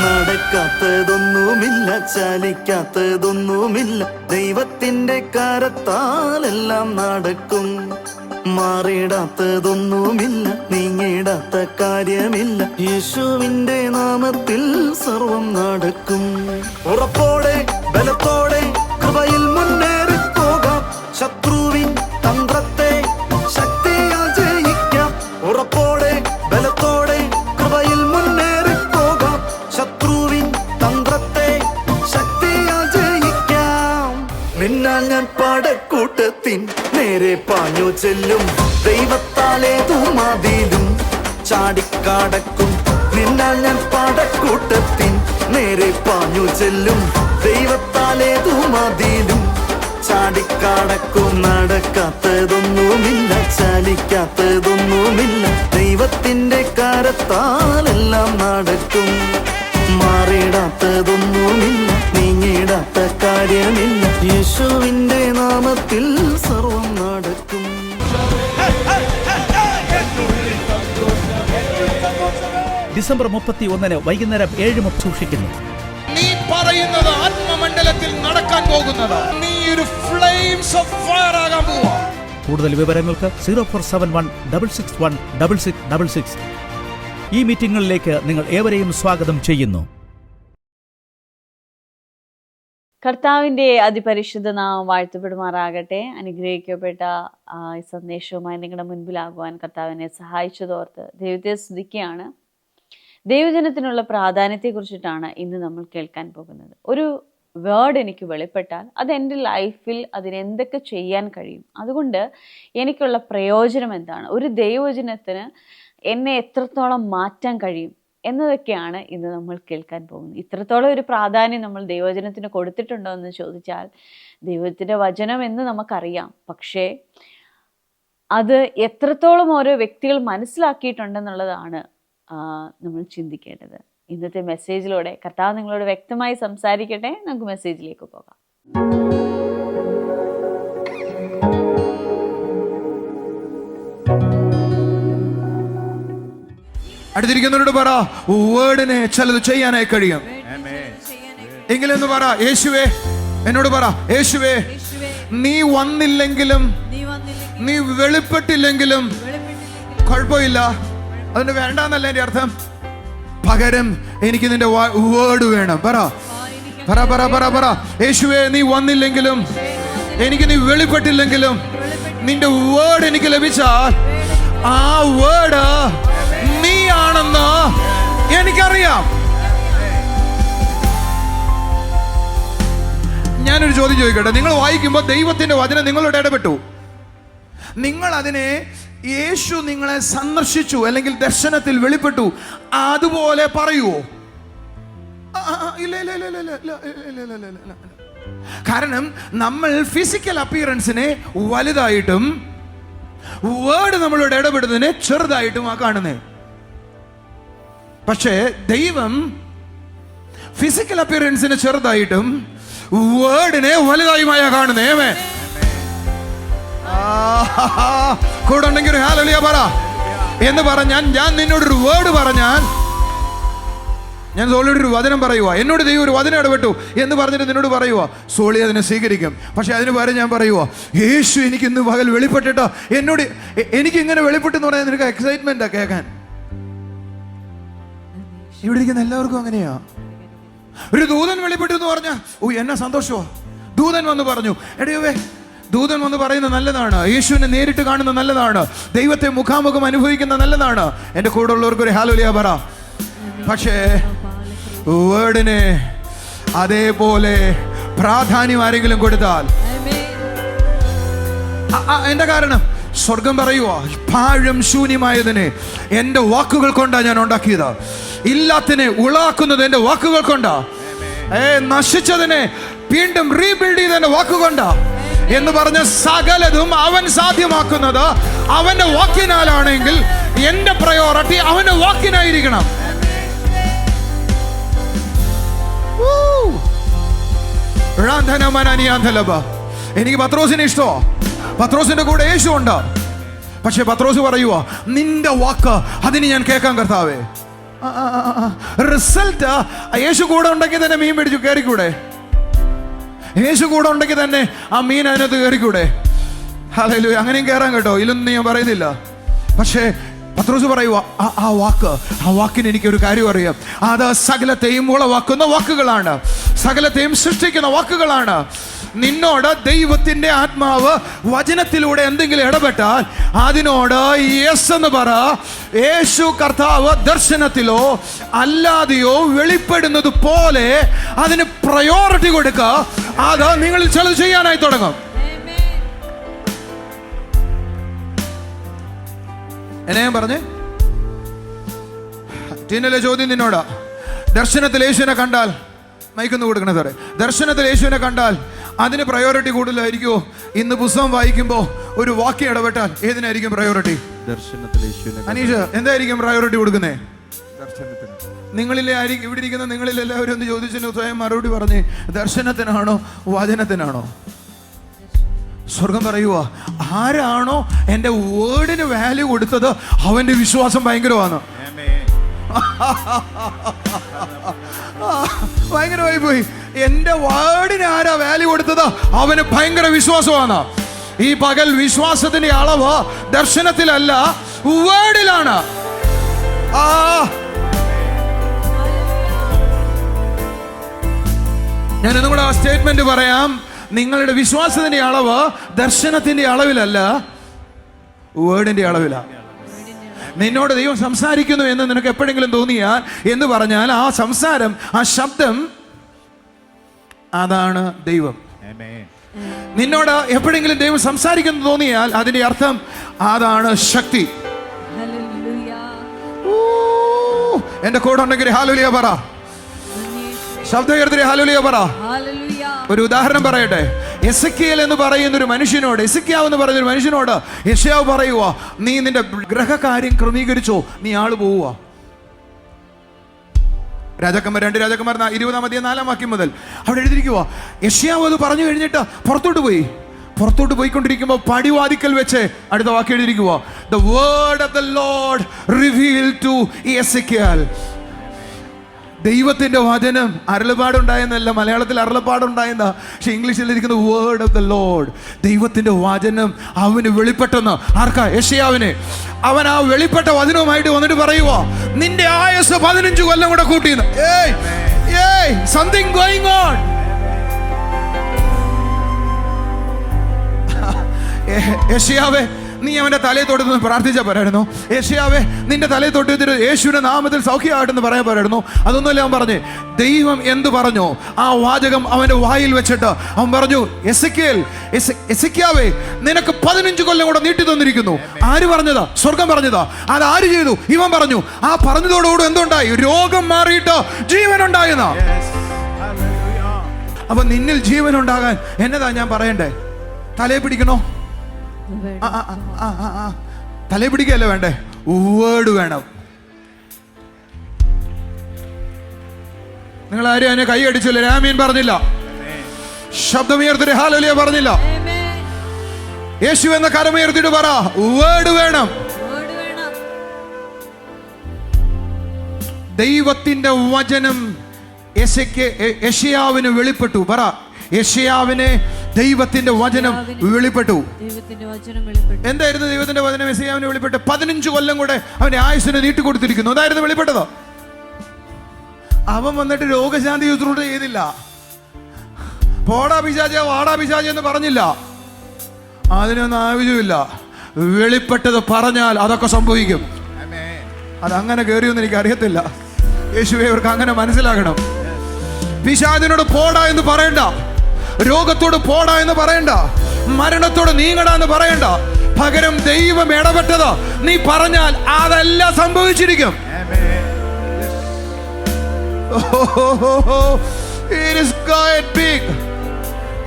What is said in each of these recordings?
നടക്കാത്തതൊന്നുമില്ല, ചലിക്കാത്തതൊന്നുമില്ല. ദൈവത്തിന്റെ കരത്താൽ എല്ലാം നടക്കും. മാറിടാത്തതൊന്നുമില്ല, നീങ്ങിടാത്ത കാര്യമില്ല. യേശുവിന്റെ നാമത്തിൽ സർവം നടക്കും. ഉറപ്പോടെ ബലത്തോടെ കൃപയിൽ മുന്നേറി പോകാം. ശത്രുവിൻ തന്ത്രത്തെ ശക്തിയാൽ ജയിക്കാം. ഉറപ്പോടെ ബലത്തോടെ കൃപയിൽ മുന്നേറി പോകാം. ശത്രുവിൻ തന്ത്രത്തെ ശക്തിയാൽ ജയിക്കാം. നിന്നാൽ ഞാൻ പടക്കൂട്ടത്തിൻ നേരെ പാഞ്ഞു ചെല്ലും. ദൈവത്താലേതു മതിലും ചാടിക്കടക്കും. നിന്നാൽ ഞാൻ പടക്കൂട്ടത്തിൻ നേരെ പാഞ്ഞു ചെല്ലും. ദൈവത്താലേതു മതിലും ചാടിക്കടക്കും. നടക്കാത്തതൊന്നുമില്ല, ചലിക്കാത്തതൊന്നുമില്ല. ദൈവത്തിന്റെ കരത്താൽ എല്ലാം നടക്കും. മാറിടാത്തതൊന്നുമില്ല, നീങ്ങിടാത്ത കാര്യമില്ല. യേശുവിന്റെ നാമത്തിൽ സർവം നടക്കും. ഡിസംബർ 31 വൈകുന്നേരം 7 സൂക്ഷിക്കുന്നു. നീ പറയുന്നത് ആത്മമണ്ഡലത്തിൽ നടക്കാൻ പോകുന്നത്. നീ ഒരു ഫ്ലെയിംസ് ഓഫ് ഫയർ ആകാൻ പോവാ. കൂടുതൽ വിവരങ്ങൾക്ക് 0471661666. ഈ മീറ്റിംഗുകളിലേക്ക് നിങ്ങൾ ഏവരെയും സ്വാഗതം ചെയ്യുന്നു. കർത്താവിൻ്റെ അതിപരിശുദ്ധ നാമം വാഴ്ത്തപ്പെടുമാറാകട്ടെ. അനുഗ്രഹിക്കപ്പെട്ട ഈ സന്ദേശവുമായി നിങ്ങളുടെ മുൻപിലാകുവാൻ കർത്താവിനെ സഹായിച്ചതോർത്ത് ദൈവത്തെ സ്തുതിക്കുകയാണ്. ദൈവജനത്തിനുള്ള പ്രാധാന്യത്തെക്കുറിച്ചിട്ടാണ് ഇന്ന് നമ്മൾ കേൾക്കാൻ പോകുന്നത്. ഒരു വേർഡ് എനിക്ക് വെളിപ്പെട്ടാൽ അത് എൻ്റെ ലൈഫിൽ അതിനെന്തൊക്കെ ചെയ്യാൻ കഴിയും, അതുകൊണ്ട് എനിക്കുള്ള പ്രയോജനം എന്താണ്, ഒരു ദൈവജനത്തിന് എന്നെ എത്രത്തോളം മാറ്റാൻ കഴിയും എന്നതൊക്കെയാണ് ഇന്ന് നമ്മൾ കേൾക്കാൻ പോകുന്നത്. ഇത്രത്തോളം ഒരു പ്രാധാന്യം നമ്മൾ ദൈവവചനത്തിന് കൊടുത്തിട്ടുണ്ടോ എന്ന് ചോദിച്ചാൽ ദൈവത്തിൻ്റെ വചനം എന്ന് നമുക്കറിയാം, പക്ഷേ അത് എത്രത്തോളം ഓരോ വ്യക്തികൾ മനസ്സിലാക്കിയിട്ടുണ്ടെന്നുള്ളതാണ് നമ്മൾ ചിന്തിക്കേണ്ടത്. ഇന്നത്തെ മെസ്സേജിലൂടെ കർത്താവ് നിങ്ങളോട് വ്യക്തമായി സംസാരിക്കട്ടെ. നമുക്ക് മെസ്സേജിലേക്ക് പോകാം. അടുത്തിരിക്കുന്നവരോട് പറ, വേർഡിനെ ചിലത് ചെയ്യാനായി കഴിയും. എങ്കിലെന്ന് പറ, യേശുവേ, എന്നോട് പറ, യേശുവേ, നീ വന്നില്ലെങ്കിലും നീ വെളിപ്പെട്ടില്ലെങ്കിലും കുഴപ്പമില്ല. അതിന് വേണ്ടെന്നല്ല എന്റെ അർത്ഥം. പകരം എനിക്ക് നിന്റെ വേർഡ് വേണം. പറ പറ പറ പറ പറ യേശുവേ, നീ വന്നില്ലെങ്കിലും എനിക്ക് നീ വെളിപ്പെട്ടില്ലെങ്കിലും നിന്റെ വേർഡ് എനിക്ക് ലഭിച്ചാൽ ആ വേർഡ് നീ ആണെന്ന് എനിക്കറിയാം. ഞാനൊരു ചോദ്യം ചോദിക്കട്ടെ. നിങ്ങൾ വായിക്കുമ്പോൾ ദൈവത്തിന്റെ വചനം നിങ്ങളോട് ഇടപെട്ടു. നിങ്ങൾ അതിനെ യേശു നിങ്ങളെ സന്ദർശിച്ചു അല്ലെങ്കിൽ ദർശനത്തിൽ വെളിപ്പെട്ടു അതുപോലെ പറയുവോ? ഇല്ല. കാരണം നമ്മൾ ഫിസിക്കൽ അപ്പിയറൻസിനെ വലുതായിട്ടും വേർഡ് നമ്മളോട് ഇടപെടുന്നതിനെ ചെറുതായിട്ടും ആ കാണുന്നേ. പക്ഷേ ദൈവം ഫിസിക്കൽ അപ്പിയറൻസിനെ ചെറുതായിട്ടും വേർഡിനെ വലുതായുമായ കാണുന്നേ. കൂടെ ഉണ്ടെങ്കിൽ ഒരു ഹല്ലേലൂയ പറ എന്ന് പറഞ്ഞാൽ, ഞാൻ നിന്നോടൊരു വേർഡ് പറഞ്ഞാൽ, ഞാൻ സോളിയോട് ഒരു വചനം പറയുക, എന്നോട് ദൈവം ഒരു വചനം ഇടപെട്ടു എന്ന് പറഞ്ഞിട്ട് നിന്നോട് പറയുക, സോളി അതിനെ സ്വീകരിക്കും. പക്ഷെ അതിന് പകരം ഞാൻ പറയുക, യേശു എനിക്ക് ഇന്ന് പകൽ വെളിപ്പെട്ടിട്ടോ, എന്നോട് എനിക്ക് ഇങ്ങനെ വെളിപ്പെട്ടെന്ന് പറയാൻ നിനക്ക് എക്സൈറ്റ്മെന്റാ കേൾക്കാൻ. ഇവിടെ ഇരിക്കുന്ന എല്ലാവർക്കും അങ്ങനെയാ. ഒരു ദൂതൻ വെളിപ്പെട്ടു എന്ന് പറഞ്ഞാൽ എന്നാ സന്തോഷമോ. ദൂതൻ വന്ന് പറഞ്ഞു, എടയവേ, ദൂതൻ വന്ന് പറയുന്നത് നല്ലതാണ്, യേശുവിനെ നേരിട്ട് കാണുന്നത് നല്ലതാണ്, ദൈവത്തെ മുഖാമുഖം അനുഭവിക്കുന്ന നല്ലതാണ്. എൻ്റെ കൂടെ ഉള്ളവർക്ക് ഒരു ഹല്ലേലൂയ പറ. പക്ഷേ വേർഡിന് അതേപോലെ പ്രാധാന്യം ആരെങ്കിലും കൊടുത്താൽ, എന്റെ കാരണം സ്വർഗം പറയുവാ, പാഴും ശൂന്യമായതിനെ എൻ്റെ വാക്കുകൾ കൊണ്ടാ ഞാൻ ഉണ്ടാക്കിയത്, ഇല്ലാത്തിനെ ഉളാക്കുന്നത് എൻ്റെ വാക്കുകൾ കൊണ്ടാ, നശിച്ചതിനെ വീണ്ടും റീബിൽഡ് ചെയ്ത് എൻ്റെ വാക്കുകൊണ്ടാ എന്ന് പറഞ്ഞ സകലതും അവൻ സാധ്യമാക്കുന്നത് അവന്റെ വാക്കിനാലാണെങ്കിൽ എന്റെ പ്രയോറിറ്റി അവന്റെ വാക്കിനായിരിക്കണം. എനിക്ക് പത്രോസിനെ ഇഷ്ടമോ? പത്രോസിന്റെ കൂടെ യേശു ഉണ്ട്. പക്ഷെ പത്രോസ് പറയുവാ, നിന്റെ വാക്ക് അതിന് ഞാൻ കേൾക്കാൻ കർത്താവേ. റിസൾട്ട് യേശു കൂടെ ഉണ്ടെങ്കിൽ തന്നെ മീൻ പിടിച്ചു കയറിക്കൂടെ? യേശു കൂടെ ഉണ്ടെങ്കിൽ തന്നെ ആ മീൻ അതിനകത്ത് കയറിക്കൂടെ? ഹല്ലേലൂയ. അങ്ങനെയും കയറാൻ കേട്ടോ, ഇല്ലൊന്നും ഞാൻ പറയുന്നില്ല. പക്ഷേ പത്രോസ് പറയുക, ആ വാക്കിന് എനിക്കൊരു കാര്യം അറിയാം. അത് സകലത്തെയും ഉളവാക്കുന്ന വാക്കുകളാണ്, സകലത്തെയും സൃഷ്ടിക്കുന്ന വാക്കുകളാണ്. നിന്നോട് ദൈവത്തിന്റെ ആത്മാവ് വചനത്തിലൂടെ എന്തെങ്കിലും ഇടപെട്ടാൽ അതിനോട് യെസ് എന്ന് പറ. യേശു കർത്താവ് ദർശനത്തിലോ അല്ലാതെയോ വെളിപ്പെടുന്നത് പോലെ അതിന് പ്രയോറിറ്റി കൊടുക്കുക. അത് നിങ്ങളിൽ ചിലത് ചെയ്യാനായി തുടങ്ങും. എന്നെ ഞാൻ പറഞ്ഞേ, ടീനലെ ചോദ്യം നിന്നോടാ. ദർശനത്തിൽ യേശുവിനെ കണ്ടാൽ, മൈക്കൊന്ന് കൊടുക്കണേ സാറേ, ദർശനത്തിൽ യേശുവിനെ കണ്ടാൽ അതിന് പ്രയോറിറ്റി കൂടുതലായിരിക്കുമോ? ഇന്ന് പുസ്തകം വായിക്കുമ്പോൾ ഒരു വാക്യം ഇടപെട്ടാൽ ഏതിനായിരിക്കും പ്രയോറിറ്റി? ദർശനത്തിൽ യേശുവിനെ. അനീഷ്, എന്തായിരിക്കും പ്രയോറിറ്റി കൊടുക്കുന്നേ? നിങ്ങളിലെ ആയിരിക്കും, ഇവിടെ ഇരിക്കുന്ന നിങ്ങളിൽ എല്ലാവരും ഒന്ന് ചോദിച്ചതിന് സ്വയം മറുപടി പറഞ്ഞേ, ദർശനത്തിനാണോ വചനത്തിനാണോ? സ്വർഗം പറയുക, ആരാണോ എൻ്റെ വേർഡിന് വാല്യൂ കൊടുത്തത് അവന്റെ വിശ്വാസം ഭയങ്കരമാണ്. ഭയങ്കരമായി പോയി. എൻ്റെ വേർഡിന് ആരാ വാല്യൂ കൊടുത്തത് അവന് ഭയങ്കര വിശ്വാസമാണ്. ഈ പകൽ വിശ്വാസത്തിന്റെ അളവ് ദർശനത്തിലല്ല, വേർഡിലാണ്. ഞാനൊന്നും കൂടെ ആ സ്റ്റേറ്റ്മെന്റ് പറയാം. നിങ്ങളുടെ വിശ്വാസത്തിന്റെ അളവ് ദർശനത്തിന്റെ അളവിലല്ല, വേർഡിന്റെ അളവിലാണ്. നിന്നോട് ദൈവം സംസാരിക്കുന്നു എന്ന് നിനക്ക് എപ്പോഴെങ്കിലും തോന്നിയാൽ എന്ന് പറഞ്ഞാൽ ആ സംസാരം, ആ ശബ്ദം, അതാണ് ദൈവം. നിന്നോട് എപ്പോഴെങ്കിലും ദൈവം സംസാരിക്കുന്നു തോന്നിയാൽ അതിന്റെ അർത്ഥം അതാണ് ശക്തി. എന്റെ കൂടെ ഉണ്ടെങ്കിൽ ഹല്ലേലൂയ പറ. ശബ്ദകീർത്തനം ഹല്ലേലൂയ പറ. ഒരു ഉദാഹരണം പറയട്ടെ. എസെക്കിയേൽ എന്ന് പറയുന്ന ഒരു മനുഷ്യനോട്, എസെക്കിയാവ് എന്ന് പറയുന്ന ഒരു മനുഷ്യനോട് യെശയ്യാവ് പറയുക, നീ നിന്റെ ഗ്രഹകാര്യം ക്രമീകരിച്ചോ, നീ ആള് പോവുക. രാജാക്കന്മാർ 2 രാജാക്കന്മാർ 20-ാം അധ്യായം 4-ാം വാക്യം മുതൽ അവിടെ എഴുതിയിരിക്കുക. യെശയ്യാവ് അത് പറഞ്ഞു കഴിഞ്ഞിട്ട് പുറത്തോട്ട് പോയിക്കൊണ്ടിരിക്കുമ്പോൾ പടിവാതിക്കൽ വെച്ച് അടുത്ത വാക്യം എഴുതിയിരിക്കുക, the word of the Lord revealed to Ezekiel. ദൈവത്തിന്റെ വചനം അരുളപ്പാടുണ്ടായെന്നല്ല, മലയാളത്തിൽ അരുളപ്പാടുണ്ടായെന്ന, പക്ഷെ ഇംഗ്ലീഷിൽ ഇരിക്കുന്ന വേർഡ് ഓഫ് ദ ലോർഡ്. ദൈവത്തിന്റെ വചനം അവന് വെളിപ്പെട്ടെന്ന്. ആർക്കാ? യെശയ്യാവിന്. അവൻ ആ വെളിപ്പെട്ട വചനവുമായിട്ട് വന്നിട്ട് പറയുക, നിന്റെ ആയുസ് 15 കൊല്ലം കൂടെ കൂട്ടിയെന്ന്. Something going on. യെശയ്യാവേ, നീ അവന്റെ തലയെ തൊട്ട് പ്രാർത്ഥിച്ചാൽ പറയായിരുന്നു. യെശയ്യാവേ, നിന്റെ തലയെ തൊട്ട് യേശുവിന്റെ നാമത്തിൽ സൗഖ്യമായിട്ടെന്ന് പറയാൻ പറയായിരുന്നു. അതൊന്നുമല്ല അവൻ പറഞ്ഞേ. ദൈവം എന്ത് പറഞ്ഞോ ആ വാചകം അവന്റെ വായിൽ വെച്ചിട്ട് അവൻ പറഞ്ഞു, എസെക്കിയാവേ, നിനക്ക് 15 കൊല്ലം കൂടെ നീട്ടി തന്നിരിക്കുന്നു. ആര് പറഞ്ഞതാ? സ്വർഗം പറഞ്ഞതാ. അത് ആര് ചെയ്തു? ഇവൻ പറഞ്ഞു. ആ പറഞ്ഞതോടുകൂടി എന്തുണ്ടായി? രോഗം മാറിയിട്ട് ജീവൻ ഉണ്ടായെന്ന. അപ്പൊ നിന്നിൽ ജീവൻ ഉണ്ടാകാൻ എന്നതാ ഞാൻ പറയണ്ടേ? തലയെ പിടിക്കണോ? തലയെ പിടിക്കല്ലേ വേണ്ടേ? വേർഡ് വേണം. നിങ്ങൾ ആരും അതിനെ കൈ അടിച്ചില്ല, ആമീൻ പറഞ്ഞില്ല, ശബ്ദമുയർത്തിട്ട് ഹല്ലേലൂയ പറഞ്ഞില്ല. യേശു എന്ന കരമുയർത്തിട്ട് പറ, വേർഡ് വേണം. ദൈവത്തിന്റെ വചനം യെശയ്യാവിന് വെളിപ്പെട്ടു. പറ, യെശയ്യാവിനെ ദൈവത്തിന്റെ വചനം വെളിപ്പെട്ടു. എന്തായിരുന്നു ദൈവത്തിന്റെ വചനം യെശയ്യാവിന് വെളിപ്പെട്ടു? 15 കൊല്ലം കൂടെ അവന്റെ ആയുസ്സിനെ നീട്ടിക്കൊടുത്തിരിക്കുന്നു. അതായിരുന്നു വെളിപ്പെട്ടത്. അവൻ വന്നിട്ട് രോഗശാന്തി ശുശ്രൂഷ ചെയ്തില്ല, പോടാ പിശാചേ വാടാ പിശാചേ എന്ന് പറഞ്ഞില്ല. അതിനൊന്നും ആവശ്യമില്ല. വെളിപ്പെട്ടത് പറഞ്ഞാൽ അതൊക്കെ സംഭവിക്കും. അതങ്ങനെ കയറിയൊന്നും എനിക്ക് അറിയത്തില്ല. യേശുവേ, അവർക്ക് അങ്ങനെ മനസ്സിലാക്കണം. പിശാചിനോട് പോടാ എന്ന് പറയണ്ട, രോഗത്തോട് പോടാ എന്ന് പറയണ്ട, മരണത്തോട് നീങ്ങടാ എന്ന് പറയണ്ട. പകരം ദൈവം ഇടപെട്ടത് നീ പറഞ്ഞാൽ അതെല്ലാം സംഭവിച്ചിരിക്കും.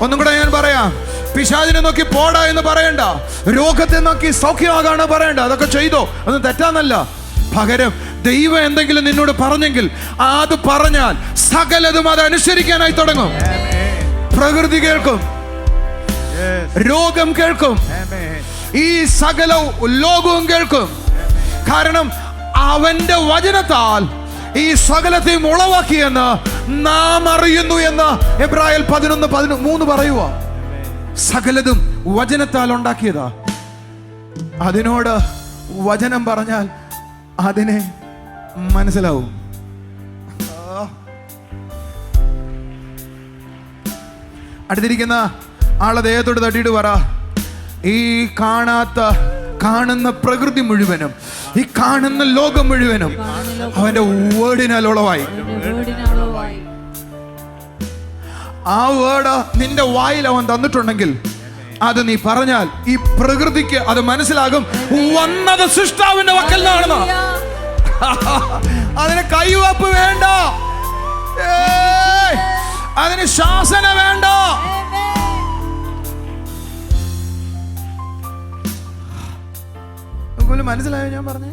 ഒന്നും കൂടെ ഞാൻ പറയാം. പിശാചിനെ നോക്കി പോടാ എന്ന് പറയണ്ട, രോഗത്തെ നോക്കി സൗഖ്യമാകാണ് പറയണ്ട. അതൊക്കെ ചെയ്തോ, ഒന്നും തെറ്റാന്നല്ല. പകരം ദൈവം എന്തെങ്കിലും നിന്നോട് പറഞ്ഞെങ്കിൽ അത് പറഞ്ഞാൽ സകലതും അത് അനുസരിക്കാനായി തുടങ്ങും. പ്രകൃതി കേൾക്കും, രോഗം കേൾക്കും, ഈ സകല ലോകവും കേൾക്കും. കാരണം അവന്റെ വചനത്താൽ ഈ സകലത്തെയും ഉളവാക്കിയെന്ന് നാം അറിയുന്നു എന്ന് എബ്രായർ 11:3 പറയുക. സകലതും വചനത്താൽ ഉണ്ടാക്കിയതാ. അതിനോട് വചനം പറഞ്ഞാൽ അതിനെ മനസ്സിലാവും. അടുത്തിരിക്കുന്ന ആളെ ദേഹത്തോട് തട്ടിയിട്ട് പറ, ഈ കാണുന്ന പ്രകൃതി മുഴുവനും, ഈ കാണുന്ന ലോകം മുഴുവനും അവന്റെ വേർഡിനാൽ ഉളവായി. ആ വേർഡ് നിന്റെ വായിൽ അവൻ തന്നിട്ടുണ്ടെങ്കിൽ അത് നീ പറഞ്ഞാൽ ഈ പ്രകൃതിക്ക് അത് മനസ്സിലാകും, വന്നത് സൃഷ്ടാവിന്റെ വക്കൽ നിന്നാണെന്ന്. അതിന് കൈവപ്പ് വേണ്ട, അതിന് ശാസന വേണ്ട. മനസ്സിലായോ ഞാൻ പറഞ്ഞേ?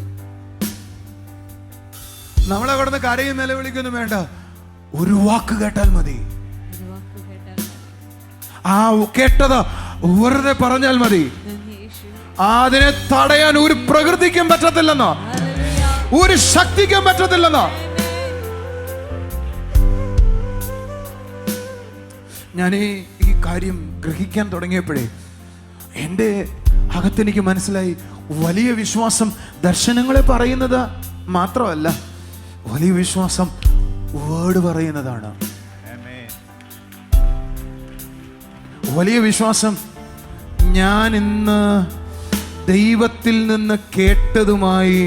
നമ്മളെ കിടന്ന് കരയും നിലവിളിക്കൊന്നും വേണ്ട, ഒരു വാക്ക് കേട്ടാൽ മതി. ആ കേട്ടത് വെറുതെ പറഞ്ഞാൽ മതി. അതിനെ തടയാൻ ഒരു പ്രകൃതിക്കും പറ്റത്തില്ലെന്നോ, ഒരു ശക്തിക്കും പറ്റത്തില്ലെന്നോ. ഞാൻ ഈ കാര്യം ഗ്രഹിക്കാൻ തുടങ്ങിയപ്പോഴേ എൻ്റെ അകത്തെനിക്ക് മനസ്സിലായി, വലിയ വിശ്വാസം ദർശനങ്ങളെ പറയുന്നത് മാത്രമല്ല, വലിയ വിശ്വാസം വേർഡ് പറയുന്നതാണ്. വലിയ വിശ്വാസം ഞാൻ ഇന്ന് ദൈവത്തിൽ നിന്ന് കേട്ടതുമായി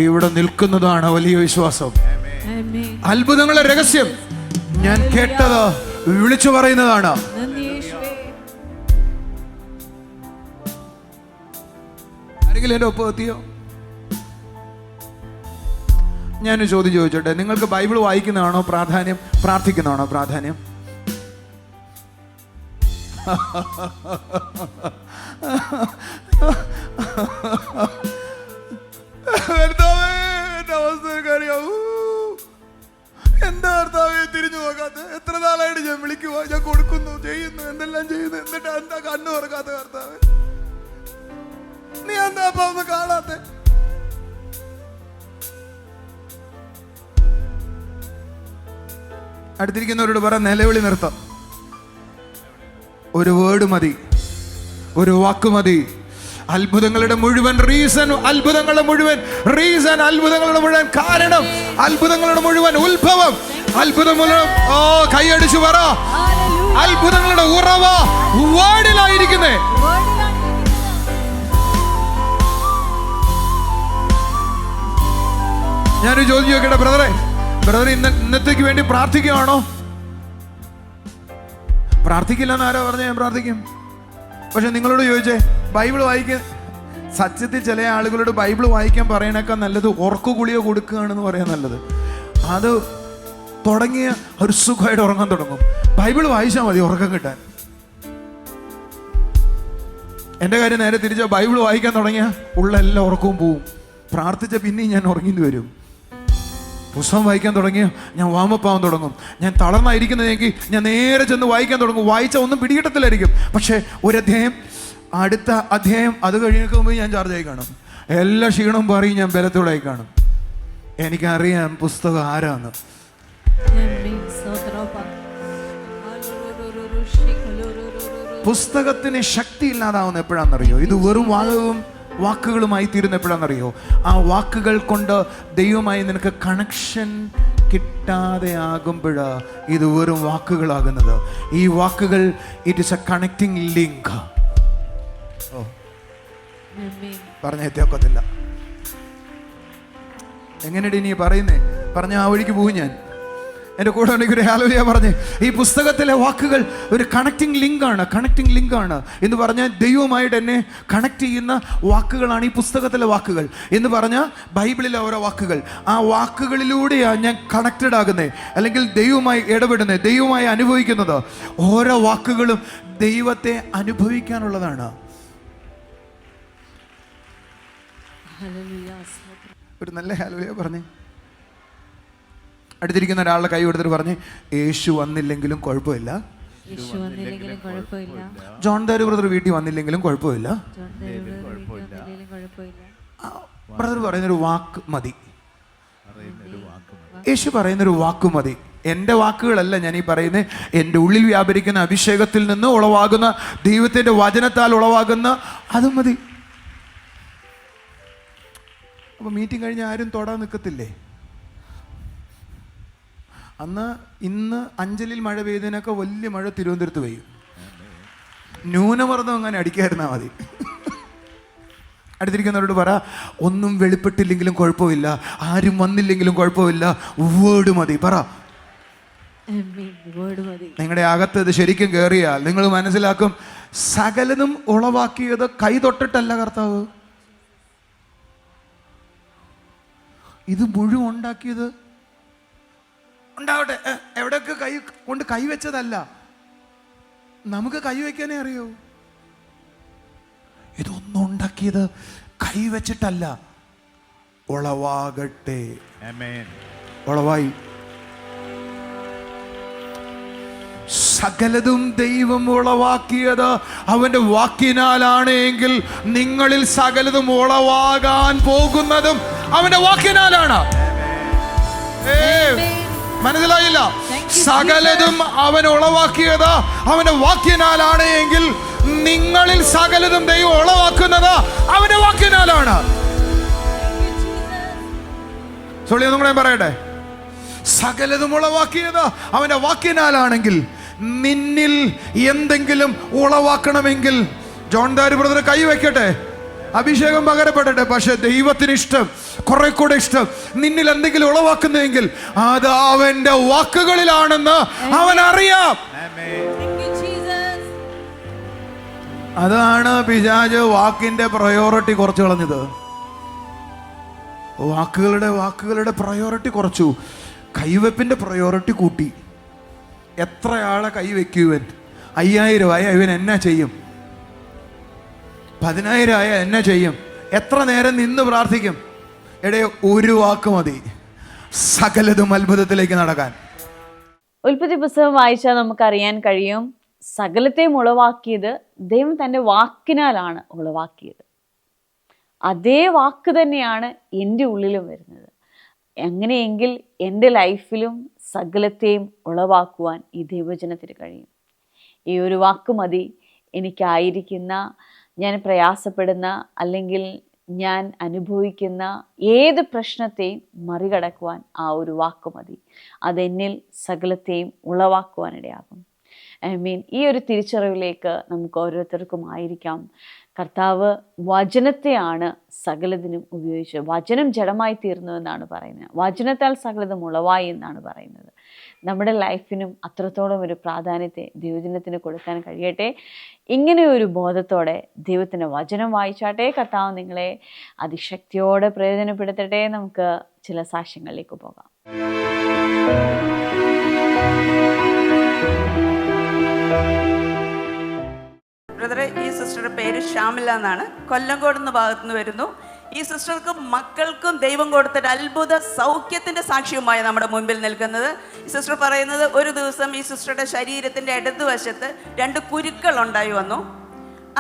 ഇവിടെ നിൽക്കുന്നതാണ് വലിയ വിശ്വാസം. അത്ഭുതങ്ങളുടെ രഹസ്യം ഞാൻ കേട്ടത് വിളിച്ചു പറയുന്നതാണ്. ആരെങ്കിലും എൻ്റെ ഒപ്പം എത്തിയോ? ഞാനൊരു ചോദ്യം ചോദിച്ചോട്ടെ, നിങ്ങൾക്ക് ബൈബിൾ വായിക്കുന്നതാണോ പ്രാധാന്യം, പ്രാർത്ഥിക്കുന്നതാണോ പ്രാധാന്യം? എന്താ കർത്താവേ തിരിഞ്ഞു നോക്കാത്ത? എത്ര നാളായിട്ട് ഞാൻ വിളിക്കുക, ഞാൻ കൊടുക്കുന്നു, ചെയ്യുന്നു, എന്തെല്ലാം ചെയ്യുന്നു, എന്നിട്ട് എന്താ കണ്ണു തുറക്കാത്ത കർത്താവേ? നീ എന്താ അപ്പൊ ഒന്ന് കാണാത്തെ? അടുത്തിരിക്കുന്നവരോട് പറ, നിലവിളി നിർത്താം. ഒരു വേർഡ് മതി, ഒരു വാക്ക് മതി. അത്ഭുതങ്ങളുടെ മുഴുവൻ റീസൺ, അത്ഭുതങ്ങളുടെ മുഴുവൻ റീസൺ, അത്ഭുതങ്ങളുടെ മുഴുവൻ കാരണം, അത്ഭുതങ്ങളുടെ മുഴുവൻ ഉത്ഭവം, അത്ഭുതം മുഴുവൻ കൈയടിച്ചു പറ, അത്ഭുതങ്ങളുടെ ഉറവ വേർഡിലായിരിക്കുന്നേ. ഞാനൊരു ചോദ്യം ചോദിക്കട്ടെ ബ്രദറെ, ഇന്നത്തേക്ക് വേണ്ടി പ്രാർത്ഥിക്കുകയാണോ? പ്രാർത്ഥിക്കില്ലെന്ന് ആരോ പറഞ്ഞ ഞാൻ പ്രാർത്ഥിക്കും. പക്ഷെ നിങ്ങളോട് ചോദിച്ചേ, ബൈബിൾ വായിക്കാൻ, സത്യത്തിൽ ചില ആളുകളോട് ബൈബിൾ വായിക്കാൻ പറയണേക്കാൾ നല്ലത് ഉറക്കുകുളിയോ കൊടുക്കുകയാണെന്ന് പറയാൻ നല്ലത്. അത് തുടങ്ങിയ ഒരു സുഖമായിട്ട് ഉറങ്ങാൻ തുടങ്ങും. ബൈബിൾ വായിച്ചാൽ മതി ഉറക്കം കിട്ടാൻ. എൻ്റെ കാര്യം നേരെ തിരിച്ചാൽ, ബൈബിൾ വായിക്കാൻ തുടങ്ങിയ ഉള്ള എല്ലാ ഉറക്കവും പോവും. പ്രാർത്ഥിച്ച പിന്നെയും ഞാൻ ഉറങ്ങിന്ന് വരും. പുസ്തകം വായിക്കാൻ തുടങ്ങിയ ഞാൻ വാമപ്പാവാൻ തുടങ്ങും. ഞാൻ തളർന്നായിരിക്കുന്നതെങ്കിൽ ഞാൻ നേരെ ചെന്ന് വായിക്കാൻ തുടങ്ങും. വായിച്ചാൽ ഒന്നും പിടികിട്ടത്തില്ലായിരിക്കും. പക്ഷേ ഒരു അധ്യായം, അടുത്ത അധ്യായം, അത് കഴിയുമ്പോൾ ഞാൻ ചാർജായി കാണും. എല്ലാ ക്ഷീണവും പറയും, ഞാൻ ബലത്തോടായി കാണും. എനിക്കറിയാം പുസ്തകം ആരാന്ന്. പുസ്തകത്തിന് ശക്തി ഇല്ലാതാവുന്ന എപ്പോഴാണെന്നറിയോ? ഇത് വെറും വാക്കുകളുമായി തീരുന്ന എപ്പോഴാണെന്നറിയോ? ആ വാക്കുകൾ കൊണ്ട് ദൈവമായി നിനക്ക് കണക്ഷൻ കിട്ടാതെ ആകുമ്പോഴാ ഇത് വെറും വാക്കുകളാകുന്നത്. ഈ വാക്കുകൾ it is a connecting link. പറഞ്ഞെത്തിയൊക്കത്തില്ല. എങ്ങനെയാണ് നീ പറയുന്നേ? പറഞ്ഞ ആ വഴിക്ക് പോകും ഞാൻ. എൻ്റെ കൂടെ ഉണ്ടെങ്കിൽ ഒരു ഹല്ലേലൂയ പറഞ്ഞ്, ഈ പുസ്തകത്തിലെ വാക്കുകൾ ഒരു കണക്റ്റിംഗ് ലിങ്ക് ആണ് എന്ന് പറഞ്ഞാൽ ദൈവവുമായിട്ട് എന്നെ കണക്ട് ചെയ്യുന്ന വാക്കുകളാണ് ഈ പുസ്തകത്തിലെ വാക്കുകൾ എന്ന് പറഞ്ഞാൽ ബൈബിളിലെ ഓരോ വാക്കുകൾ. ആ വാക്കുകളിലൂടെയാണ് ഞാൻ കണക്റ്റഡ് ആകുന്നത്, അല്ലെങ്കിൽ ദൈവവുമായി ഇടപെടുന്നത്, ദൈവവുമായി അനുഭവിക്കുന്നത്. ഓരോ വാക്കുകളും ദൈവത്തെ അനുഭവിക്കാനുള്ളതാണ്. ഒരു നല്ല ഹല്ലേലൂയ പറഞ്ഞേ. അടുത്തിരിക്കുന്ന ഒരാളുടെ കൈ കൊടുത്തിട്ട് പറഞ്ഞ്, യേശു വന്നില്ലെങ്കിലും കുഴപ്പമില്ല, ജോൺ ദാരു ബ്രദർ വീട്ടിൽ വന്നില്ലെങ്കിലും കുഴപ്പമില്ല. ബ്രദർ പറയുന്നൊരു വാക്ക് മതി. യേശു പറയുന്നൊരു വാക്ക് മതി. എൻ്റെ വാക്കുകളല്ല ഞാൻ ഈ പറയുന്നത്, എൻ്റെ ഉള്ളിൽ വ്യാപരിക്കുന്ന അഭിഷേകത്തിൽ നിന്ന് ഉളവാകുന്ന, ദൈവത്തിൻ്റെ വചനത്താൽ ഉളവാകുന്ന അത് മതി. അപ്പോൾ മീറ്റിംഗ് കഴിഞ്ഞ് ആരും തൊടാൻ നിൽക്കത്തില്ലേ? ഇന്ന് അഞ്ചലിൽ മഴ പെയ്തതിനൊക്കെ വലിയ മഴ തിരുവനന്തപുരത്ത് പെയ്യും. ന്യൂനമർദ്ദം അങ്ങനെ അടിക്കാതിരുന്നാൽ മതി. അടുത്തിരിക്കുന്നവരോട് പറ, ഒന്നും വെളിപ്പെട്ടില്ലെങ്കിലും കുഴപ്പമില്ല, ആരും വന്നില്ലെങ്കിലും കുഴപ്പമില്ല, വേർഡ് മതി. പറ, നിങ്ങളുടെ അകത്ത് ഇത് ശരിക്കും കയറിയാൽ നിങ്ങൾ മനസ്സിലാക്കും, സകലതും ഉളവാക്കിയത് കൈ തൊട്ടിട്ടല്ല കർത്താവ്, ഇത് മുഴുവൻ ഉണ്ടാക്കിയത്. ഉണ്ടാവട്ടെ, എവിടെയൊക്കെ കൈ കൊണ്ട് കൈവച്ചതല്ല, നമുക്ക് കൈവയ്ക്കാനേ അറിയൂ. ഇതൊന്നും ഉണ്ടാക്കിയത് കൈവച്ചിട്ടല്ല, ഉളവാകട്ടെ. ഉളവായി. സകലതും ദൈവം ഉളവാക്കിയത് അവന്റെ വാക്കിനാലാണ് എങ്കിൽ നിങ്ങളിൽ സകലതും ഉളവാകാൻ പോകുന്നതും അവന്റെ വാക്കിനാലാണ്. മനസ്സിലായില്ല? സകലതും അവൻ ഉളവാക്കിയത് അവന്റെ വാക്കിനാലാണ് എങ്കിൽ നിങ്ങളിൽ സകലതും ദൈവം ഉളവാക്കുന്നത് അവന്റെ വാക്കിനാലാണ്. നിങ്ങളെ പറയട്ടെ, സകലതും ഉളവാക്കിയത് അവന്റെ വാക്കിനാലാണെങ്കിൽ നിന്നിൽ എന്തെങ്കിലും ഉളവാക്കണമെങ്കിൽ ജോൺ ദാരി ബ്രദർ കൈവയ്ക്കട്ടെ, അഭിഷേകം പകരപ്പെടട്ടെ. പക്ഷെ ദൈവത്തിന് ഇഷ്ടം, കുറെ കൂടെ ഇഷ്ടം നിന്നിൽ എന്തെങ്കിലും ഉളവാക്കുന്നെങ്കിൽ അത് അവന്റെ വാക്കുകളിലാണെന്ന് അവൻ അറിയാം. അതാണ് പിശാച് വാക്കിന്റെ പ്രയോറിറ്റി കുറച്ച് കളഞ്ഞത്. വാക്കുകളുടെ പ്രയോറിറ്റി കുറച്ചു, കൈവെപ്പിന്റെ പ്രയോറിറ്റി കൂട്ടി. എത്ര ആളെ കൈവയ്ക്കുവൻ? 5000 ആയ ഇവൻ എന്നാ ചെയ്യും? 10,000 ആയ എന്നാ ചെയ്യും? എത്ര നേരം നിന്ന് പ്രാർത്ഥിക്കും? ഒരു വാക്ക് മതി സകലതും അത്ഭുതത്തിലേക്ക് നടക്കാൻ. ഉൽപ്പത്തി പുസ്തകം വായിച്ചാൽ നമുക്കറിയാൻ കഴിയും, സകലത്തെയും ഉളവാക്കിയത് ദൈവം തൻ്റെ വാക്കിനാലാണ് ഉളവാക്കിയത്. അതേ വാക്ക് തന്നെയാണ് എൻ്റെ ഉള്ളിലും വരുന്നത്. അങ്ങനെയെങ്കിൽ എൻ്റെ ലൈഫിലും സകലത്തെയും ഉളവാക്കുവാൻ ഈ ദൈവവചനത്തിന് കഴിയും. ഈ ഒരു വാക്ക് മതി എനിക്കായിരിക്കുന്ന, ഞാൻ പ്രയാസപ്പെടുന്ന അല്ലെങ്കിൽ ഞാൻ അനുഭവിക്കുന്ന ഏത് പ്രശ്നത്തെയും മറികടക്കുവാൻ ആ ഒരു വാക്ക് മതി. അതെന്നിൽ സകലത്തെയും ഉളവാക്കുവാനിടയാകും. ഈ ഒരു തിരിച്ചറിവിലേക്ക് നമുക്ക് ഓരോരുത്തർക്കും ആയിരിക്കാം. കർത്താവ് വചനത്തെയാണ് സകലതിനും ഉപയോഗിച്ചത്. വചനം ജഡമായി തീർന്നു എന്നാണ് പറയുന്നത്. വചനത്താൽ സകലതും ഉളവായി എന്നാണ് പറയുന്നത്. നമ്മുടെ ലൈഫിനും അത്രത്തോളം ഒരു പ്രാധാന്യത്തെ ദൈവജനത്തിന് കൊടുക്കാൻ കഴിയട്ടെ. ഇങ്ങനെ ഒരു ബോധത്തോടെ ദൈവത്തിൻ്റെ വചനം വായിച്ചാട്ടെ. കർത്താവ് നിങ്ങളെ അതിശക്തിയോടെ പ്രയോജനപ്പെടുത്തട്ടെ. നമുക്ക് ചില സാക്ഷ്യങ്ങളിലേക്ക് പോകാം. ബ്രദറെ, ഈ സിസ്റ്ററുടെ പേര് ഷാമില എന്നാണ്. കൊല്ലങ്കോട് എന്ന ഭാഗത്തു നിന്ന് വരുന്നു. ഈ സിസ്റ്റർക്കും മക്കൾക്കും ദൈവം കൊടുത്തൊരു അത്ഭുത സൗഖ്യത്തിൻ്റെ സാക്ഷ്യവുമായി നമ്മുടെ മുൻപിൽ നിൽക്കുന്നത്. ഈ സിസ്റ്റർ പറയുന്നത്, ഒരു ദിവസം ഈ സിസ്റ്ററുടെ ശരീരത്തിൻ്റെ ഇടതുവശത്ത് 2 കുരുക്കൾ ഉണ്ടായി വന്നു.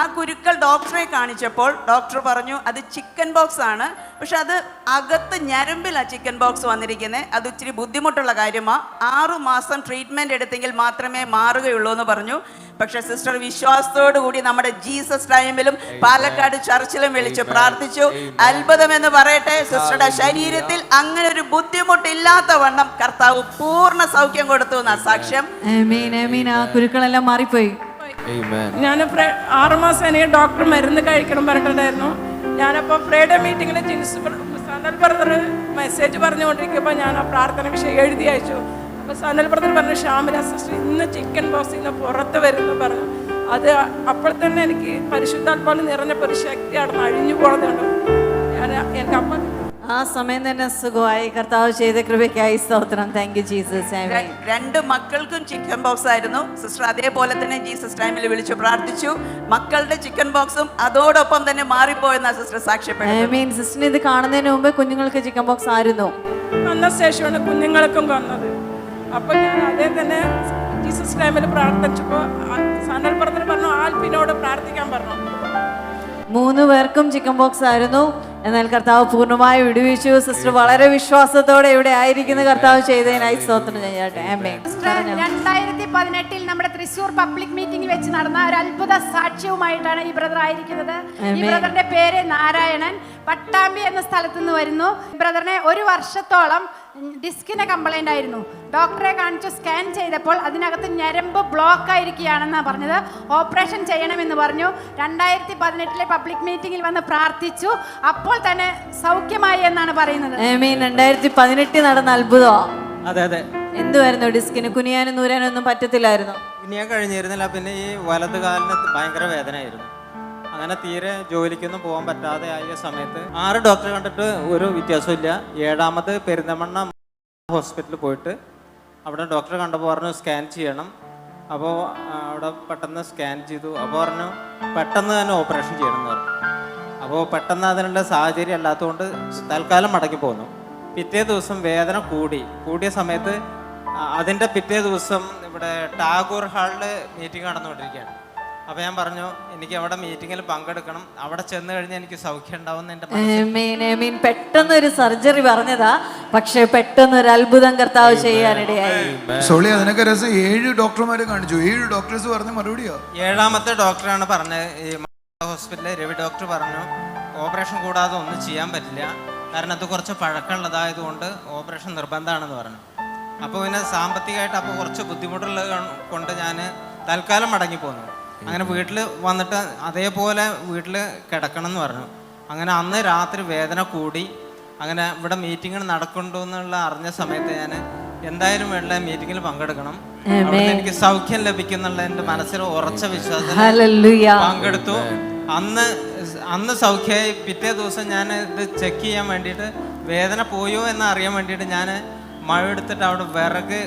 ആ കുരുക്കൾ ഡോക്ടറെ കാണിച്ചപ്പോൾ ഡോക്ടർ പറഞ്ഞു അത് ചിക്കൻ ബോക്സ് ആണ്. പക്ഷെ അത് അകത്ത് ഞരമ്പിലാണ് ചിക്കൻ ബോക്സ് വന്നിരിക്കുന്നത്. അത് ഇച്ചിരി ബുദ്ധിമുട്ടുള്ള കാര്യമാണ്. 6 മാസം ട്രീറ്റ്മെൻറ്റ് എടുത്തെങ്കിൽ മാത്രമേ മാറുകയുള്ളൂ എന്ന് പറഞ്ഞു. പക്ഷെ സിസ്റ്റർ വിശ്വാസത്തോടു കൂടി നമ്മുടെ ജീസസ് ടൈമിലും പാലക്കാട് ചർച്ചിലും വിളിച്ച് പ്രാർത്ഥിച്ചു. അത്ഭുതം എന്ന് പറയട്ടെ, സിസ്റ്ററുടെ ശരീരത്തിൽ അങ്ങനെ ഒരു ബുദ്ധിമുട്ടില്ലാത്ത വണ്ണം കർത്താവ് പൂർണ്ണ സൗഖ്യം കൊടുത്തു എന്ന സാക്ഷ്യം. ആ കുരുക്കളെല്ലാം മാറിപ്പോയി. ഞാൻ 6 മാസം എനിക്ക് ഡോക്ടർ മരുന്ന് കഴിക്കണം പറഞ്ഞിട്ടുണ്ടായിരുന്നു. ഞാനപ്പോൾ ഫ്രൈഡേ മീറ്റിങ്ങിൽ സനൽ ബ്രദർ മെസ്സേജ് പറഞ്ഞുകൊണ്ടിരിക്കുമ്പോൾ ഞാൻ ആ പ്രാർത്ഥന വിഷയം എഴുതി അയച്ചു. അപ്പോൾ സനൽ ബ്രദർ പറഞ്ഞു, ഷാമില സിസ്റ്റർ ഇന്ന് ചിക്കൻ ബോക്സിൽ നിന്ന് പുറത്ത് വരുന്നു പറഞ്ഞു. അത് അപ്പോൾ തന്നെ എനിക്ക് പരിശുദ്ധാത്മാവിൽ നിറഞ്ഞപ്പോൾ ഒരു ശക്തി അവിടെ അഴിഞ്ഞു പോകുന്നുണ്ട്. എനിക്ക് അപ്പം ആ സമയം തന്നെ സുഖമായി. കർത്താവ് ചെയ്ത കൃപയ്ക്കായി സ്തോത്രം. Thank you Jesus. 2 മക്കൾക്കും ചിക്കൻ ബോക്സ് ആയിരുന്നു. സിസ്റ്റർ അതേപോലെ തന്നെ ജീസസ് ടൈമിൽ വിളിച്ചു പ്രാർത്ഥിച്ചു. മക്കളുടെ ചിക്കൻ ബോക്സും അതോടൊപ്പം തന്നെ മാറിപ്പോയെന്ന സിസ്റ്റർ സാക്ഷ്യപ്പെട്ടു. സിസ്റ്ററിന് ഇത് കാണുന്നതിന് മുമ്പ് കുഞ്ഞുങ്ങൾക്ക് ചിക്കൻ ബോക്സ് ആയിരുന്നു. വന്ന ശേഷമാണ് കുഞ്ഞുങ്ങൾക്കും വന്നത്. അപ്പോൾ ഞാൻ അതേ തന്നെ ജീസസ് ടൈമിൽ പ്രാർത്ഥിച്ചപ്പോൾ സനൽ ബ്രദർ പറഞ്ഞു ആൽപ്പിനോട് പ്രാർത്ഥിക്കാൻ പറഞ്ഞു. 3 പേർക്കും ചിക്കൻ ബോക്സ് ആയിരുന്നു. എന്നാൽ കർത്താവ് പൂർണ്ണമായി വിടുവിച്ചു. സിസ്റ്റർ വളരെ വിശ്വാസത്തോടെ ഇവിടെ ആയിരിക്കുന്ന കർത്താവ് ചെയ്തതിനായി സ്തോത്രം ചെയ്യട്ടെ. ആമേൻ. 2018 നമ്മുടെ തൃശ്ശൂർ പബ്ലിക് മീറ്റിംഗിൽ വെച്ച് നടന്ന ഒരു അത്ഭുത സാക്ഷ്യവുമായിട്ടാണ് ഈ ബ്രദർ ആയിരിക്കുന്നത്. ഈ ബ്രദറിന്റെ പേര് നാരായണൻ, പട്ടാമ്പി എന്ന സ്ഥലത്ത് നിന്ന് വരുന്നു. ബ്രദറിനെ 1 വർഷത്തോളം ഡിസ്കിന് കംപ്ലൈന്റ് ആയിരുന്നു. ഡോക്ടറെ കാണിച്ചു സ്കാൻ ചെയ്തപ്പോൾ അതിനകത്ത് ഞരമ്പ് ബ്ലോക്ക് ആയിരിക്കുകയാണെന്നാണ് പറഞ്ഞത്. ഓപ്പറേഷൻ ചെയ്യണമെന്ന് പറഞ്ഞു. 2018 പബ്ലിക് മീറ്റിംഗിൽ വന്ന് പ്രാർത്ഥിച്ചു. അപ്പോൾ തന്നെ സൗഖ്യമായി എന്നാണ് പറയുന്നത്. 2018 നടന്ന അത്ഭുതം. അതെ അതെ. എന്തുവായിരുന്നു? ഡിസ്കിന് കുനിയാനും നൂരാനും ഒന്നും പറ്റത്തില്ലായിരുന്നു. കുനിയാൻ കഴിഞ്ഞിരുന്നില്ല. പിന്നെ ഈ വലത് കാലിന് ഭയങ്കര വേദനയായിരുന്നു. അങ്ങനെ തീരെ ജോലിക്കൊന്നും പോകാൻ പറ്റാതെ ആയ സമയത്ത് 6 ഡോക്ടറെ കണ്ടിട്ട് ഒരു വ്യത്യാസമില്ല. 7ാമത് പെരിന്തമണ്ണ ഹോസ്പിറ്റലിൽ പോയിട്ട് അവിടെ ഡോക്ടറെ കണ്ടപ്പോൾ പറഞ്ഞു സ്കാൻ ചെയ്യണം. അപ്പോൾ അവിടെ പെട്ടെന്ന് സ്കാൻ ചെയ്തു. അപ്പോൾ പറഞ്ഞു പെട്ടെന്ന് തന്നെ ഓപ്പറേഷൻ ചെയ്യണം എന്ന് പറഞ്ഞു. അപ്പോൾ പെട്ടെന്ന് അതിനുള്ള സാഹചര്യം അല്ലാത്തതുകൊണ്ട് തൽക്കാലം മടക്കി പോന്നു. പിറ്റേ ദിവസം വേദന കൂടിയ സമയത്ത് അതിൻ്റെ പിറ്റേ ദിവസം ഇവിടെ ടാഗോർ ഹാളിൽ മീറ്റിംഗ് നടന്നുകൊണ്ടിരിക്കുകയാണ്. അപ്പോൾ ഞാൻ പറഞ്ഞു എനിക്ക് അവിടെ മീറ്റിങ്ങിൽ പങ്കെടുക്കണം, അവിടെ ചെന്ന് കഴിഞ്ഞാൽ എനിക്ക് സൗഖ്യം ഉണ്ടാവും എൻ്റെ പെട്ടെന്ന് ഒരു സർജറി പറഞ്ഞതാ, പക്ഷെ പെട്ടെന്ന് ഒരു അത്ഭുതം കർത്താവ് ചെയ്യാനിടയായി. സോളി അതിനൊക്കെ രസം. 7 ഡോക്ടർമാരെ കാണിച്ചു. 7 ഡോക്ടേഴ്സ് പറഞ്ഞ മറുപടിയോ? 7ാമത്തെ ഡോക്ടറാണ് പറഞ്ഞത്. ഈ ഹോസ്പിറ്റലിലെ രവി ഡോക്ടർ പറഞ്ഞു ഓപ്പറേഷൻ കൂടാതെ ഒന്നും ചെയ്യാൻ പറ്റില്ല, കാരണം അത് കുറച്ച് പഴക്കമുള്ളതായതുകൊണ്ട് ഓപ്പറേഷൻ നിർബന്ധമാണെന്ന് പറഞ്ഞു. അപ്പോൾ പിന്നെ സാമ്പത്തികമായിട്ട് അപ്പോൾ കുറച്ച് ബുദ്ധിമുട്ടുള്ളത് കൊണ്ട് ഞാൻ തൽക്കാലം മടങ്ങിപ്പോന്നു. അങ്ങനെ വീട്ടിൽ വന്നിട്ട് അതേപോലെ വീട്ടിൽ കിടക്കണം എന്ന് പറഞ്ഞു. അങ്ങനെ അന്ന് രാത്രി വേദന കൂടി. അങ്ങനെ ഇവിടെ മീറ്റിംഗ് നടക്കുന്നുണ്ടോ എന്നുള്ള അറിഞ്ഞ സമയത്ത് ഞാൻ എന്തായാലും വേണ്ട മീറ്റിങ്ങിൽ പങ്കെടുക്കണം, അവിടെ എനിക്ക് സൗഖ്യം ലഭിക്കുന്നുള്ള എൻ്റെ മനസ്സിൽ ഉറച്ച വിശ്വാസം പങ്കെടുത്തു. അന്ന് സൗഖ്യമായി. പിറ്റേ ദിവസം ഞാൻ ഇത് ചെക്ക് ചെയ്യാൻ വേണ്ടിയിട്ട് വേദന പോയോ എന്ന് അറിയാൻ വേണ്ടിയിട്ട് ഞാൻ മഴ എടുത്തിട്ട് അവിടെ വിറക്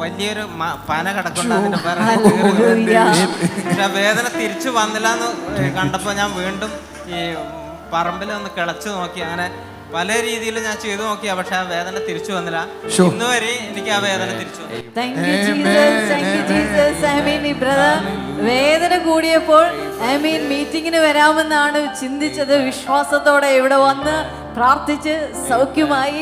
വലിയൊരു പന കിടക്കുന്നുണ്ട്, അതിന്റെ പക്ഷെ വേദന തിരിച്ചു വന്നില്ല എന്ന് കണ്ടപ്പോൾ ഞാൻ വീണ്ടും ഈ പറമ്പിൽ ഒന്ന് കിളച്ചു നോക്കി. അങ്ങനെ പല രീതിയിൽ ഞാൻ ചെയ്തു നോക്കിയാ, പക്ഷെ ആ വേദന തിരിച്ചു വന്നില്ല. ഇന്ന് വരെ എനിക്ക് ആ വേദന തിരിച്ചു വേദന കൂടിയപ്പോൾ മീറ്റിങ്ങിന് വരാമെന്നാണ് ചിന്തിച്ചത്. വിശ്വാസത്തോടെ ഇവിടെ വന്ന് പ്രാർത്ഥിച്ച് സൗഖ്യമായി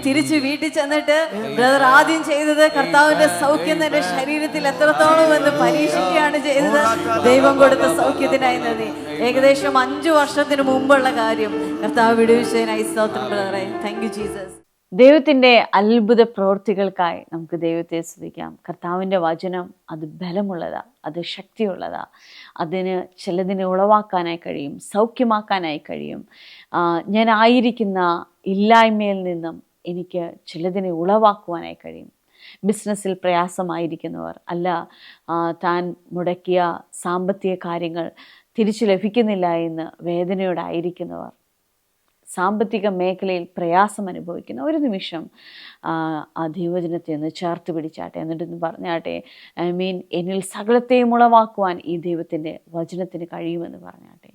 തിരിച്ചു വീട്ടിൽ ചെന്നിട്ട് ബ്രദർ ആദ്യം ചെയ്തത് കർത്താവിന്റെ സൗഖ്യം തന്റെ ശരീരത്തിൽ എത്രത്തോളം എന്ന് പരീക്ഷിക്കുകയാണ് ചെയ്തത്. ദൈവം കൊടുത്ത സൗഖ്യത്തിനായി നന്ദി. ഏകദേശം 5 വർഷത്തിന് മുമ്പുള്ള കാര്യം കർത്താവ് വിടുവിച്ചതിനായി സ്തോത്രം ബ്രദറെ. Thank you Jesus. ദൈവത്തിൻ്റെ അത്ഭുത പ്രവൃത്തികൾക്കായി നമുക്ക് ദൈവത്തെ സ്തുതിക്കാം. കർത്താവിൻ്റെ വചനം അത് ബലമുള്ളതാ, അത് ശക്തിയുള്ളതാ. ചിലതിനെ ഉളവാക്കാനായി കഴിയും, സൗഖ്യമാക്കാനായി കഴിയും. ഞാൻ ആയിരിക്കുന്ന ഇല്ലായ്മയിൽ നിന്നും എനിക്ക് ചിലതിനെ ഉളവാക്കുവാനായി കഴിയും. ബിസിനസ്സിൽ പ്രയാസമായിരിക്കുന്നവർ, അല്ല താൻ മുടക്കിയ സാമ്പത്തിക കാര്യങ്ങൾ തിരിച്ചു ലഭിക്കുന്നില്ല എന്ന് വേദനയോടായിരിക്കുന്നവർ, സാമ്പത്തിക മേഖലയിൽ പ്രയാസം അനുഭവിക്കുന്ന ഒരു നിമിഷം ആ ദൈവവചനത്തെ ഒന്ന് ചേർത്ത് പിടിച്ചാട്ടെ. എന്നിട്ടൊന്ന് പറഞ്ഞാട്ടെ, എന്നിൽ സകലത്തെയും ഉളവാക്കുവാൻ ഈ ദൈവത്തിൻ്റെ വചനത്തിന് കഴിയുമെന്ന് പറഞ്ഞാട്ടെ.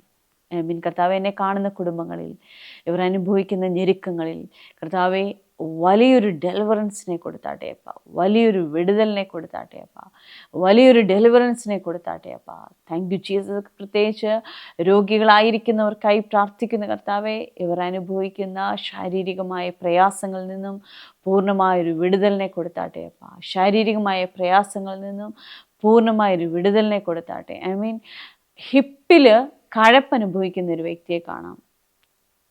കർത്താവെ, എന്നെ കാണുന്ന കുടുംബങ്ങളിൽ ഇവർ അനുഭവിക്കുന്ന ഞെരുക്കങ്ങളിൽ കർത്താവെ വലിയൊരു ഡെലിവറൻസിനെ കൊടുത്താട്ടെ അപ്പ, വലിയൊരു വിടുതലിനെ കൊടുത്താട്ടെ അപ്പ, വലിയൊരു ഡെലിവറൻസിനെ കൊടുത്താട്ടെ അപ്പ. Thank you Jesus. പ്രത്യേകിച്ച് രോഗികളായിരിക്കുന്നവർക്കായി പ്രാർത്ഥിക്കുന്ന കർത്താവെ, ഇവർ അനുഭവിക്കുന്ന ശാരീരികമായ പ്രയാസങ്ങളിൽ നിന്നും പൂർണ്ണമായൊരു വിടുതലിനെ കൊടുത്താട്ടെ അപ്പ. ശാരീരികമായ പ്രയാസങ്ങളിൽ നിന്നും പൂർണ്ണമായൊരു വിടുതലിനെ കൊടുത്താട്ടെ. ഹിപ്പിൽ കഴപ്പനുഭവിക്കുന്ന ഒരു വ്യക്തിയെ കാണാം.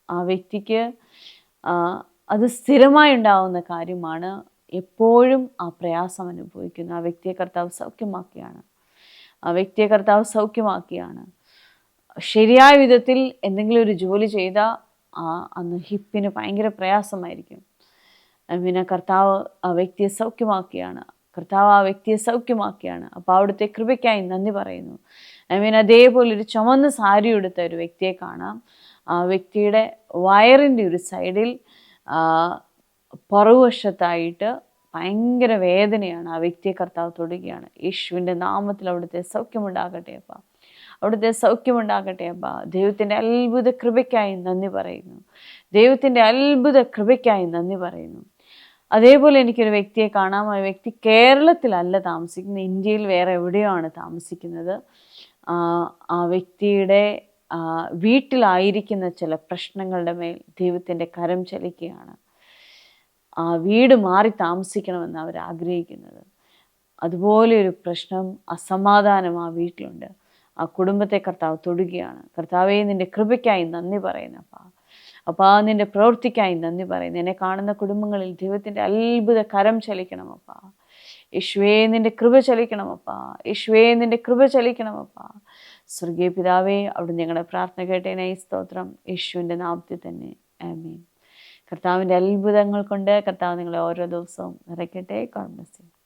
ആ വ്യക്തിക്ക് അത് സ്ഥിരമായി ഉണ്ടാവുന്ന കാര്യമാണ്. എപ്പോഴും ആ പ്രയാസം അനുഭവിക്കുന്നു. ആ വ്യക്തിയെ കർത്താവ് സൗഖ്യമാക്കിയാണ്. ശരിയായ വിധത്തിൽ എന്തെങ്കിലും ഒരു ജോലി ചെയ്താൽ അന്ന് ഹിപ്പിന് ഭയങ്കര പ്രയാസമായിരിക്കും. കർത്താവ് ആ വ്യക്തിയെ സൗഖ്യമാക്കിയാണ്. അപ്പോൾ അവിടുത്തെ കൃപയ്ക്കായി നന്ദി പറയുന്നു. അതേപോലെ ഒരു ചുമന്ന സാരി ഉടുത്ത ഒരു വ്യക്തിയെ കാണാം. ആ വ്യക്തിയുടെ വയറിൻ്റെ ഒരു സൈഡിൽ പുറകുവശത്തായിട്ട് ഭയങ്കര വേദനയാണ്. ആ വ്യക്തിയെ കർത്താവ് തൊടുകയാണ്. യേശുവിൻ്റെ നാമത്തിൽ അവിടുത്തെ സൗഖ്യമുണ്ടാകട്ടെ അപ്പ. ദൈവത്തിൻ്റെ അത്ഭുത കൃപയ്ക്കായി നന്ദി പറയുന്നു. അതേപോലെ എനിക്കൊരു വ്യക്തിയെ കാണാം. ആ വ്യക്തി കേരളത്തിലല്ല താമസിക്കുന്നത്, ഇന്ത്യയിൽ വേറെ എവിടെയോ ആണ് താമസിക്കുന്നത്. ആ വ്യക്തിയുടെ വീട്ടിലായിരിക്കുന്ന ചില പ്രശ്നങ്ങളുടെ മേൽ ദൈവത്തിൻ്റെ കരം ചലിക്കുകയാണ്. ആ വീട് മാറി താമസിക്കണമെന്ന് അവർ ആഗ്രഹിക്കുന്നത്. അതുപോലെ ഒരു പ്രശ്നം, അസമാധാനം ആ വീട്ടിലുണ്ട്. ആ കുടുംബത്തെ കർത്താവ് തൊടുകയാണ്. കർത്താവേ, നിൻ്റെ കൃപയ്ക്കായി നന്ദി പറയുന്നപ്പാ. അപ്പാ, നിൻ്റെ പ്രവൃത്തിക്കായി നന്ദി പറയുന്നു. എന്നെ കാണുന്ന കുടുംബങ്ങളിൽ ദൈവത്തിൻ്റെ അത്ഭുത കരം ചലിക്കണമപ്പാ. യേശുവേ, നിൻ്റെ കൃപ ചലിക്കണമപ്പാ. യേശുവേ, നിൻ്റെ കൃപ ചലിക്കണമപ്പാ. സ്വർഗീയ പിതാവേ, അവിടുന്ന് ഞങ്ങളുടെ പ്രാർത്ഥന കേട്ടതിനായി സ്തോത്രം. യേശുവിൻ്റെ നാമത്തിൽ തന്നെ ആമേൻ. കർത്താവിൻ്റെ അത്ഭുതങ്ങൾ കൊണ്ട് കർത്താവ് നിങ്ങളെ ഓരോ ദിവസവും നിറയ്ക്കട്ടെ. God bless you.